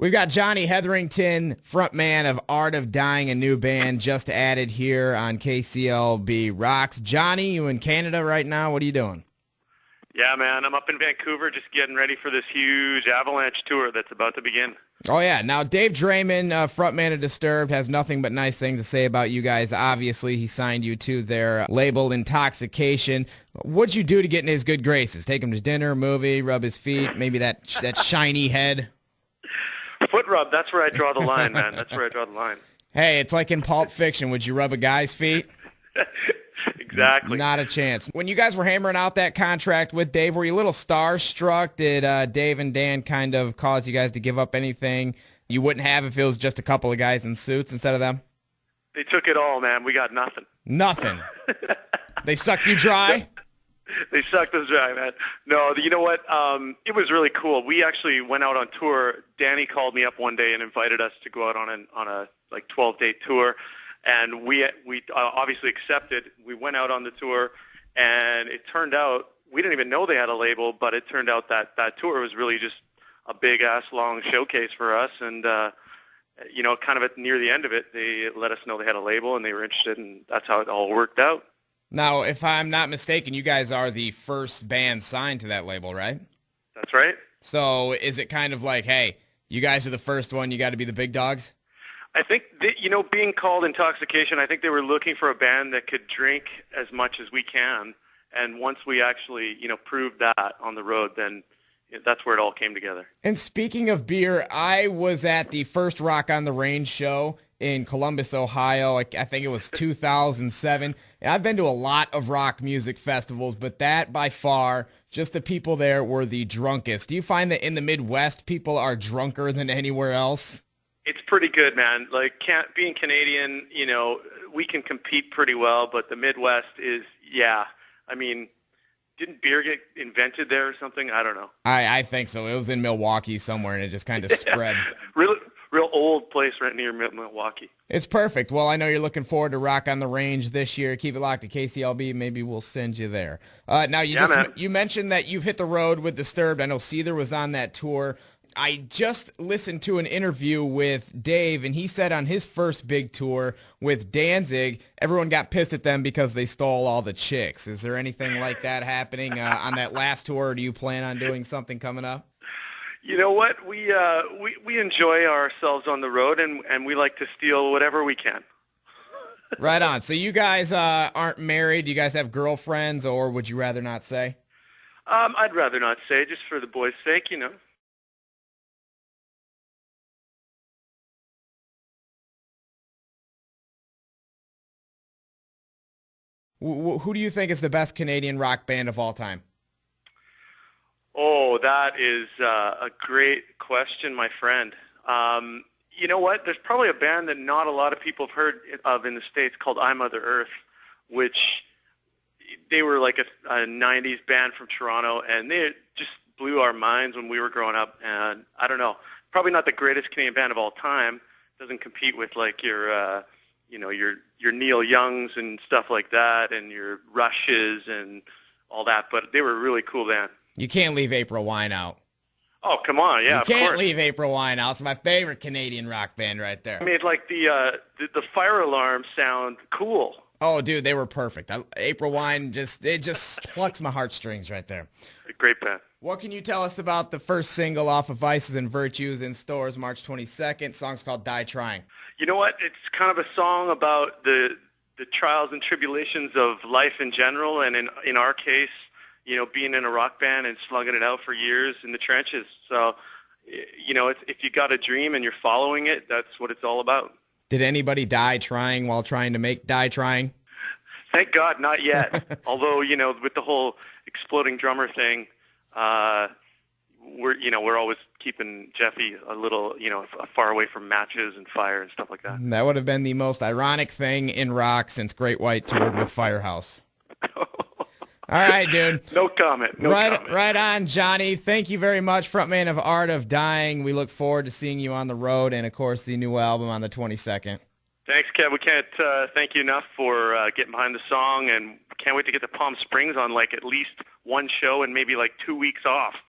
We've got Jonny Hetherington, frontman of Art of Dying, a new band just added here on KCLB Rocks. Jonny, you in Canada right now? What are you doing? Yeah, man, I'm up in Vancouver just getting ready for this huge Avalanche tour that's about to begin. Oh, yeah. Now, Dave Draymond, frontman of Disturbed, has nothing but nice things to say about you guys. Obviously, he signed you to their label Intoxication. What'd you do to get in his good graces? Take him to dinner, movie, rub his feet, maybe that shiny head? Foot rub, that's where I draw the line, man. That's where I draw the line. Hey, it's like in Pulp Fiction. Would you rub a guy's feet? Exactly. Not a chance. When you guys were hammering out that contract with Dave, were you a little starstruck? Did Dave and Dan kind of cause you guys to give up anything you wouldn't have if it was just a couple of guys in suits instead of them? They took it all, man. We got nothing. Nothing. They sucked you dry? They sucked us dry, man. No, you know what? It was really cool. We actually went out on tour. Danny called me up one day and invited us to go out on a 12-day tour. And we obviously accepted. We went out on the tour, and it turned out we didn't even know they had a label, but it turned out that tour was really just a big-ass long showcase for us. And, kind of near the end of it, they let us know they had a label, and they were interested, and that's how it all worked out. Now, if I'm not mistaken, you guys are the first band signed to that label, right? That's right. So is it kind of like, hey, you guys are the first one, you got to be the big dogs? I think, being called Intoxication, I think they were looking for a band that could drink as much as we can. And once we actually, proved that on the road, then that's where it all came together. And speaking of beer, I was at the first Rock on the Range show in Columbus, Ohio. I think it was 2007. And I've been to a lot of rock music festivals, but that by far, just the people there were the drunkest. Do you find that in the Midwest, people are drunker than anywhere else? It's pretty good, man. Being Canadian, we can compete pretty well, but the Midwest is, yeah. I mean, didn't beer get invented there or something? I don't know. I think so. It was in Milwaukee somewhere, and it just kind of spread. Real old place right near Milwaukee. It's perfect. Well, I know you're looking forward to Rock on the Range this year. Keep it locked to KCLB. Maybe we'll send you there. Now, you mentioned that you've hit the road with Disturbed. I know Seether was on that tour. I just listened to an interview with Dave, and he said on his first big tour with Danzig, everyone got pissed at them because they stole all the chicks. Is there anything like that happening on that last tour, or do you plan on doing something coming up? You know what? We enjoy ourselves on the road, and we like to steal whatever we can. Right on. So you guys aren't married? Do you guys have girlfriends, or would you rather not say? I'd rather not say, just for the boys' sake, Who do you think is the best Canadian rock band of all time? Oh, that is a great question, my friend. You know what? There's probably a band that not a lot of people have heard of in the States called I Mother Earth, which they were like a 90s band from Toronto, and they just blew our minds when we were growing up. And I don't know, probably not the greatest Canadian band of all time. Doesn't compete with like your Neil Youngs and stuff like that, and your Rushes and all that. But they were a really cool band. You can't leave April Wine out. Oh, come on, yeah, of course. You can't leave April Wine out. It's my favorite Canadian rock band right there. I mean, like the fire alarms sound cool. Oh, dude, they were perfect. April Wine just plucks my heartstrings right there. A great band. What can you tell us about the first single off of Vices and Virtues in stores March 22nd? Song's called Die Trying. You know what? It's kind of a song about the trials and tribulations of life in general, and in our case, being in a rock band and slugging it out for years in the trenches. So, if you got a dream and you're following it, that's what it's all about. Did anybody die trying while trying to make Die Trying? Thank God, not yet. Although, with the whole exploding drummer thing, we're always keeping Jeffy a little, far away from matches and fire and stuff like that. That would have been the most ironic thing in rock since Great White toured with Firehouse. All right, dude. No comment. Right on, Jonny. Thank you very much, frontman of Art of Dying. We look forward to seeing you on the road and, of course, the new album on the 22nd. Thanks, Kev. We can't thank you enough for getting behind the song, and can't wait to get to Palm Springs on at least one show and maybe 2 weeks off.